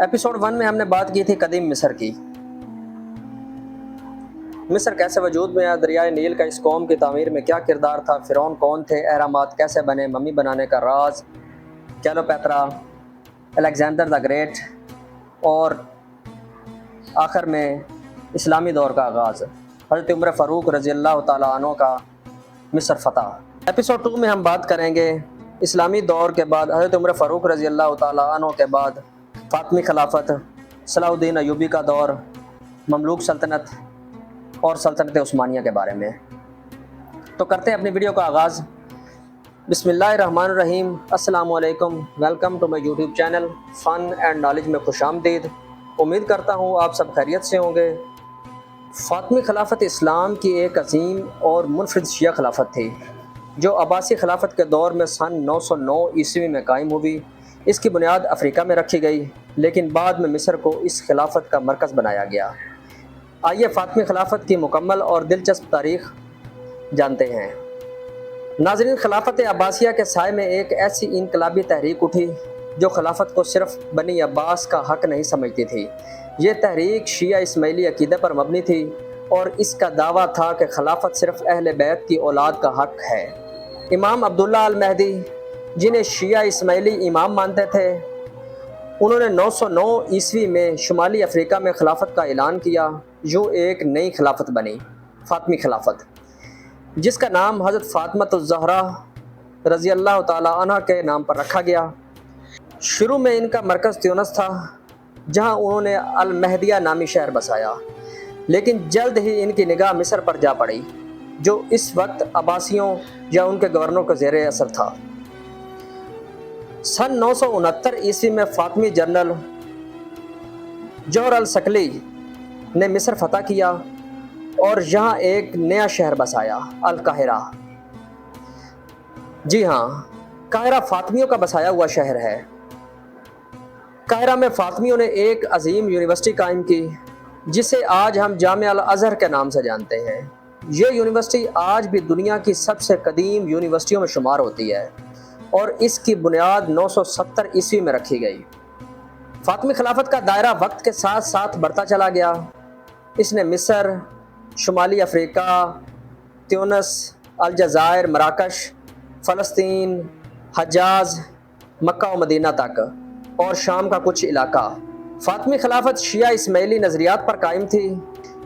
Episode 1 میں ہم نے بات کی تھی قدیم مصر کی۔ مصر کیسے وجود میں آیا، دریائے نیل کا اس قوم کی تعمیر میں کیا کردار تھا، فرعون کون تھے، اہرامات کیسے بنے، ممی بنانے کا راز، کلیوپیٹرا، الیگزینڈر دا گریٹ، اور آخر میں اسلامی دور کا آغاز، حضرت عمر فاروق رضی اللہ تعالیٰ عنہ کا مصر فتح۔ ایپیسوڈ 2 میں ہم بات کریں گے اسلامی دور کے بعد حضرت عمر فاروق رضی اللہ تعالیٰ عنہ کے بعد فاطمی خلافت، صلاح الدین ایوبی کا دور، مملوک سلطنت اور سلطنت عثمانیہ کے بارے میں۔ تو کرتے ہیں اپنی ویڈیو کا آغاز۔ بسم اللہ الرحمن الرحیم۔ السلام علیکم، welcome to my YouTube channel fun and knowledge میں خوش آمدید۔ امید کرتا ہوں آپ سب خیریت سے ہوں گے۔ فاطمی خلافت اسلام کی ایک عظیم اور منفرد شیعہ خلافت تھی جو عباسی خلافت کے دور میں سن 909 عیسوی میں قائم ہوئی۔ اس کی بنیاد افریقہ میں رکھی گئی، لیکن بعد میں مصر کو اس خلافت کا مرکز بنایا گیا۔ آئیے فاطمی خلافت کی مکمل اور دلچسپ تاریخ جانتے ہیں۔ ناظرین، خلافت عباسیہ کے سائے میں ایک ایسی انقلابی تحریک اٹھی جو خلافت کو صرف بنی عباس کا حق نہیں سمجھتی تھی۔ یہ تحریک شیعہ اسماعیلی عقیدے پر مبنی تھی اور اس کا دعویٰ تھا کہ خلافت صرف اہل بیت کی اولاد کا حق ہے۔ امام عبداللہ المہدی، جنہیں شیعہ اسماعیلی امام مانتے تھے، انہوں نے 909 عیسوی میں شمالی افریقہ میں خلافت کا اعلان کیا۔ یوں ایک نئی خلافت بنی، فاطمی خلافت، جس کا نام حضرت فاطمۃ الزہرا رضی اللہ تعالی عنہ کے نام پر رکھا گیا۔ شروع میں ان کا مرکز تیونس تھا، جہاں انہوں نے المہدیہ نامی شہر بسایا، لیکن جلد ہی ان کی نگاہ مصر پر جا پڑی، جو اس وقت عباسیوں یا ان کے گورنروں کے زیر اثر تھا۔ سن 969 عیسوی میں فاطمی جنرل جوہر الثقلی نے مصر فتح کیا اور یہاں ایک نیا شہر بسایا، القاہرہ۔ جی ہاں، قاہرہ فاطمیوں کا بسایا ہوا شہر ہے۔ قاہرہ میں فاطمیوں نے ایک عظیم یونیورسٹی قائم کی جسے آج ہم جامعہ الازہر کے نام سے جانتے ہیں۔ یہ یونیورسٹی آج بھی دنیا کی سب سے قدیم یونیورسٹیوں میں شمار ہوتی ہے اور اس کی بنیاد 970 عیسوی میں رکھی گئی۔ فاطمی خلافت کا دائرہ وقت کے ساتھ ساتھ بڑھتا چلا گیا۔ اس نے مصر، شمالی افریقہ، تیونس، الجزائر، مراکش، فلسطین، حجاز، مکہ و مدینہ تک اور شام کا کچھ علاقہ۔ فاطمی خلافت شیعہ اسماعیلی نظریات پر قائم تھی۔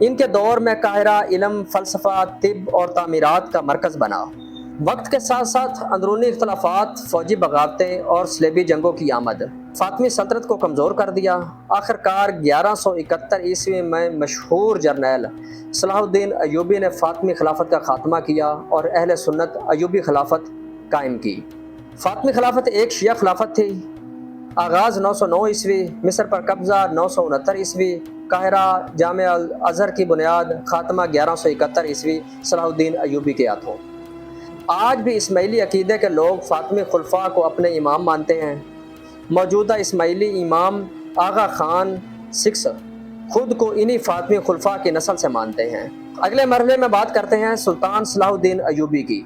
ان کے دور میں قاہرہ علم، فلسفہ، طب اور تعمیرات کا مرکز بنا۔ وقت کے ساتھ ساتھ اندرونی اختلافات، فوجی بغاوتیں اور صلیبی جنگوں کی آمد فاطمی سلطنت کو کمزور کر دیا۔ آخرکار 1171 عیسوی میں مشہور جرنیل صلاح الدین ایوبی نے فاطمی خلافت کا خاتمہ کیا اور اہل سنت ایوبی خلافت قائم کی۔ فاطمی خلافت ایک شیعہ خلافت تھی۔ آغاز 909 عیسوی، مصر پر قبضہ 969 عیسوی، قاہرہ جامعہ الازہر کی بنیاد، خاتمہ 1171 عیسوی صلاح الدین ایوبی کے ہاتھوں۔ آج بھی اسماعیلی عقیدے کے لوگ فاطمی خلفاء کو اپنے امام مانتے ہیں۔ موجودہ اسماعیلی امام آغا خان 6 خود کو انہی فاطمی خلفاء کی نسل سے مانتے ہیں۔ اگلے مرحلے میں بات کرتے ہیں سلطان صلاح الدین ایوبی کی۔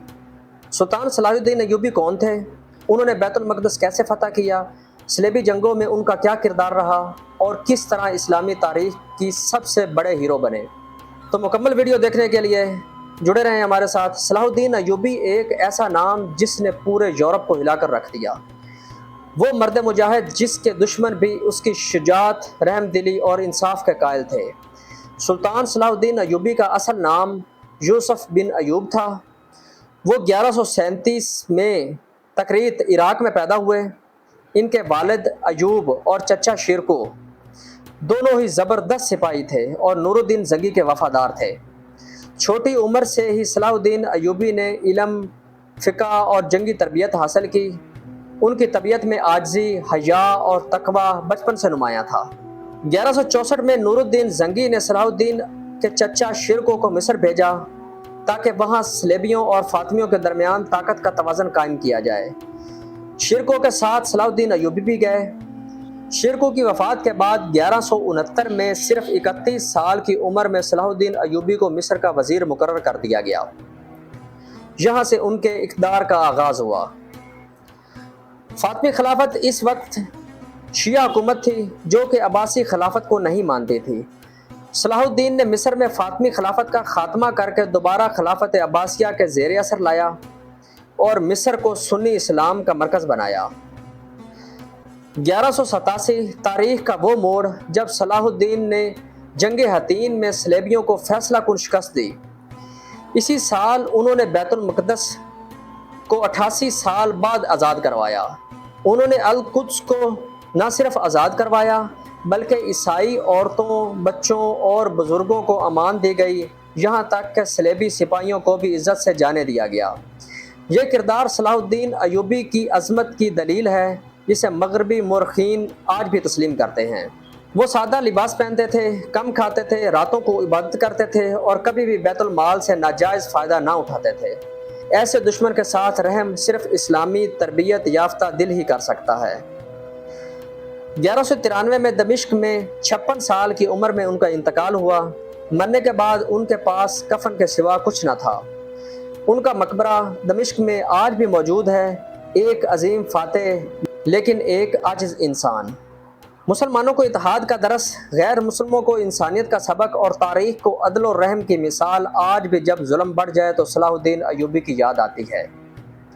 سلطان صلاح الدین ایوبی کون تھے؟ انہوں نے بیت المقدس کیسے فتح کیا؟ صلیبی جنگوں میں ان کا کیا کردار رہا اور کس طرح اسلامی تاریخ کی سب سے بڑے ہیرو بنے؟ تو مکمل ویڈیو دیکھنے کے لیے جڑے رہیں ہمارے ساتھ۔ صلاح الدین ایوبی ایک ایسا نام جس نے پورے یورپ کو ہلا کر رکھ دیا۔ وہ مرد مجاہد جس کے دشمن بھی اس کی شجاعت، رحم دلی اور انصاف کے قائل تھے۔ سلطان صلاح الدین ایوبی کا اصل نام یوسف بن ایوب تھا۔ وہ 1137 میں تکریت، عراق میں پیدا ہوئے۔ ان کے والد ایوب اور چچا شیرکو دونوں ہی زبردست سپاہی تھے اور نور الدین زنگی کے وفادار تھے۔ چھوٹی عمر سے ہی صلاح الدین ایوبی نے علم، فقہ اور جنگی تربیت حاصل کی۔ ان کی طبیعت میں عاجزی، حیا اور تقوی بچپن سے نمایاں تھا۔ 1164 میں نور الدین زنگی نے صلاح الدین کے چچا شیرکو کو مصر بھیجا تاکہ وہاں صلیبیوں اور فاطمیوں کے درمیان طاقت کا توازن قائم کیا جائے۔ شیرکو کے ساتھ صلاح الدین ایوبی بھی گئے۔ شیرکو کی وفات کے بعد 1169 میں صرف 31 سال کی عمر میں صلاح الدین ایوبی کو مصر کا وزیر مقرر کر دیا گیا۔ یہاں سے ان کے اقتدار کا آغاز ہوا۔ فاطمی خلافت اس وقت شیعہ حکومت تھی جو کہ عباسی خلافت کو نہیں مانتی تھی۔ صلاح الدین نے مصر میں فاطمی خلافت کا خاتمہ کر کے دوبارہ خلافت عباسیہ کے زیر اثر لایا اور مصر کو سنی اسلام کا مرکز بنایا۔ 1187 تاریخ کا وہ موڑ جب صلاح الدین نے جنگ حطین میں صلیبیوں کو فیصلہ کن شکست دی۔ اسی سال انہوں نے بیت المقدس کو 88 سال بعد آزاد کروایا۔ انہوں نے القدس کو نہ صرف آزاد کروایا بلکہ عیسائی عورتوں، بچوں اور بزرگوں کو امان دی گئی، یہاں تک کہ صلیبی سپاہیوں کو بھی عزت سے جانے دیا گیا۔ یہ کردار صلاح الدین ایوبی کی عظمت کی دلیل ہے جسے مغربی مورخین آج بھی تسلیم کرتے ہیں۔ وہ سادہ لباس پہنتے تھے، کم کھاتے تھے، راتوں کو عبادت کرتے تھے اور کبھی بھی بیت المال سے ناجائز فائدہ نہ اٹھاتے تھے۔ ایسے دشمن کے ساتھ رحم صرف اسلامی تربیت یافتہ دل ہی کر سکتا ہے۔ 1193 میں دمشق میں 56 سال کی عمر میں ان کا انتقال ہوا۔ مرنے کے بعد ان کے پاس کفن کے سوا کچھ نہ تھا۔ ان کا مقبرہ دمشق میں آج بھی موجود ہے، ایک عظیم فاتح لیکن ایک عاجز انسان۔ مسلمانوں کو اتحاد کا درس، غیر مسلموں کو انسانیت کا سبق اور تاریخ کو عدل و رحم کی مثال آج بھی جب ظلم بڑھ جائے تو صلاح الدین ایوبی کی یاد آتی ہے۔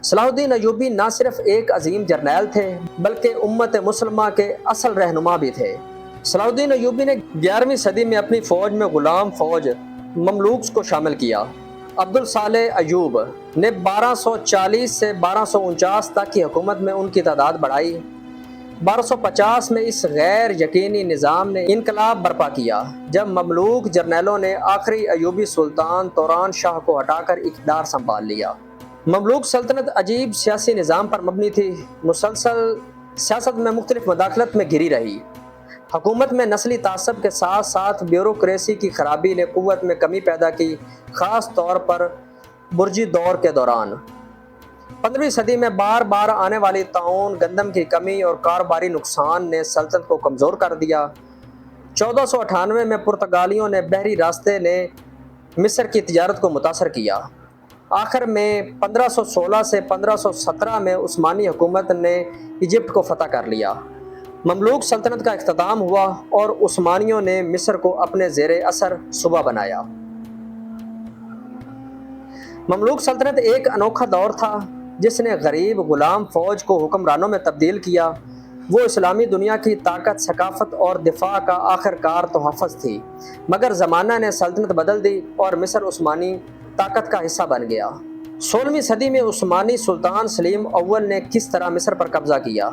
صلاح الدین ایوبی نہ صرف ایک عظیم جرنیل تھے بلکہ امت مسلمہ کے اصل رہنما بھی تھے۔ صلاح الدین ایوبی نے 11ویں صدی میں اپنی فوج میں غلام فوج مملوک کو شامل کیا۔ عبد الصالح ایوب نے 1240 سے 1249 تک کی حکومت میں ان کی تعداد بڑھائی۔ 1250 میں اس غیر یقینی نظام نے انقلاب برپا کیا جب مملوک جرنیلوں نے آخری ایوبی سلطان توران شاہ کو ہٹا کر اقتدار سنبھال لیا۔ مملوک سلطنت عجیب سیاسی نظام پر مبنی تھی، مسلسل سیاست میں مختلف مداخلت میں گھری رہی۔ حکومت میں نسلی تعصب کے ساتھ ساتھ بیوروکریسی کی خرابی نے قوت میں کمی پیدا کی، خاص طور پر برجی دور کے دوران۔ 15ویں صدی میں بار بار آنے والی طاعون، گندم کی کمی اور کاروباری نقصان نے سلطنت کو کمزور کر دیا۔ 1498 میں پرتگالیوں نے بحری راستے نے مصر کی تجارت کو متاثر کیا۔ آخر میں 1516 سے 1517 میں عثمانی حکومت نے ایجپٹ کو فتح کر لیا۔ مملوک سلطنت کا اختتام ہوا اور عثمانیوں نے مصر کو اپنے زیر اثر صوبہ بنایا۔ مملوک سلطنت ایک انوکھا دور تھا جس نے غریب غلام فوج کو حکمرانوں میں تبدیل کیا۔ وہ اسلامی دنیا کی طاقت، ثقافت اور دفاع کا آخر کار تحفظ تھی، مگر زمانہ نے سلطنت بدل دی اور مصر عثمانی طاقت کا حصہ بن گیا۔ 16ویں صدی میں عثمانی سلطان سلیم اول نے کس طرح مصر پر قبضہ کیا؟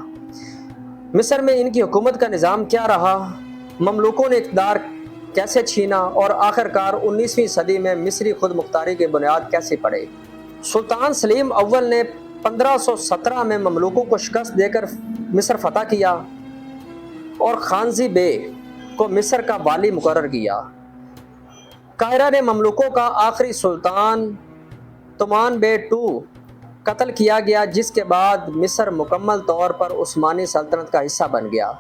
مصر میں ان کی حکومت کا نظام کیا رہا؟ مملوکوں نے اقتدار کیسے چھینا اور آخر کار 19ویں صدی میں مصری خود مختاری کی بنیاد کیسے پڑے؟ سلطان سلیم اول نے 1517 میں مملوکوں کو شکست دے کر مصر فتح کیا اور خانزی بے کو مصر کا والی مقرر کیا۔ قاہرہ نے مملوکوں کا آخری سلطان تومان بے II قتل کیا گیا، جس کے بعد مصر مکمل طور پر عثمانی سلطنت کا حصہ بن گیا۔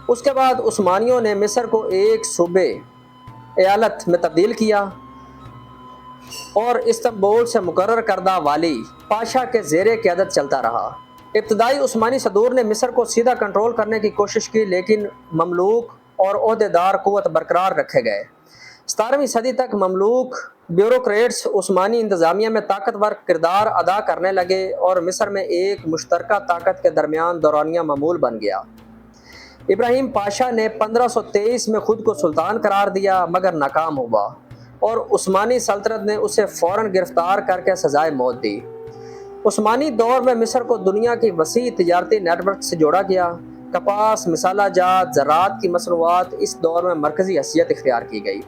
اس کے بعد عثمانیوں نے مصر کو ایک صوبے ایالت میں تبدیل کیا اور استنبول سے مقرر کردہ والی پاشا کے زیر قیادت چلتا رہا۔ ابتدائی عثمانی صدور نے مصر کو سیدھا کنٹرول کرنے کی کوشش کی، لیکن مملوک اور عہدیدار قوت برقرار رکھے گئے۔ 17ویں صدی تک مملوک بیوروکریٹس عثمانی انتظامیہ میں طاقتور کردار ادا کرنے لگے اور مصر میں ایک مشترکہ طاقت کے درمیان دورانیہ معمول بن گیا۔ ابراہیم پاشا نے 1523 میں خود کو سلطان قرار دیا مگر ناکام ہوا اور عثمانی سلطنت نے اسے فوراً گرفتار کر کے سزائے موت دی۔ عثمانی دور میں مصر کو دنیا کی وسیع تجارتی نیٹ ورک سے جوڑا گیا۔ کپاس، مسالہ جات، زراعت کی مصنوعات اس دور میں مرکزی حیثیت اختیار کی گئی۔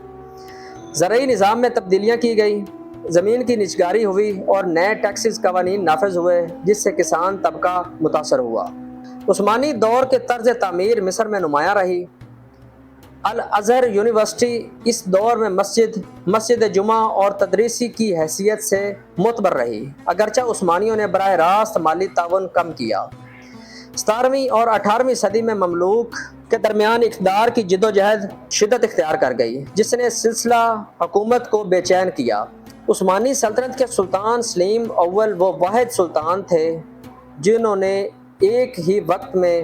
زرعی نظام میں تبدیلیاں کی گئی، زمین کی نجکاری ہوئی اور نئے ٹیکسز قوانین نافذ ہوئے جس سے کسان طبقہ متاثر ہوا۔ عثمانی دور کے طرز تعمیر مصر میں نمایاں رہی۔ الازہر یونیورسٹی اس دور میں مسجد جمعہ اور تدریسی کی حیثیت سے معتبر رہی، اگرچہ عثمانیوں نے براہ راست مالی تعاون کم کیا۔ 17ویں اور 18ویں صدی میں مملوک کے درمیان اقتدار کی جدوجہد شدت اختیار کر گئی، جس نے سلسلہ حکومت کو بے چین کیا۔ عثمانی سلطنت کے سلطان سلیم اول وہ واحد سلطان تھے جنہوں نے ایک ہی وقت میں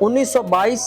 1922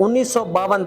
1952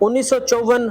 1954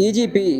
EGP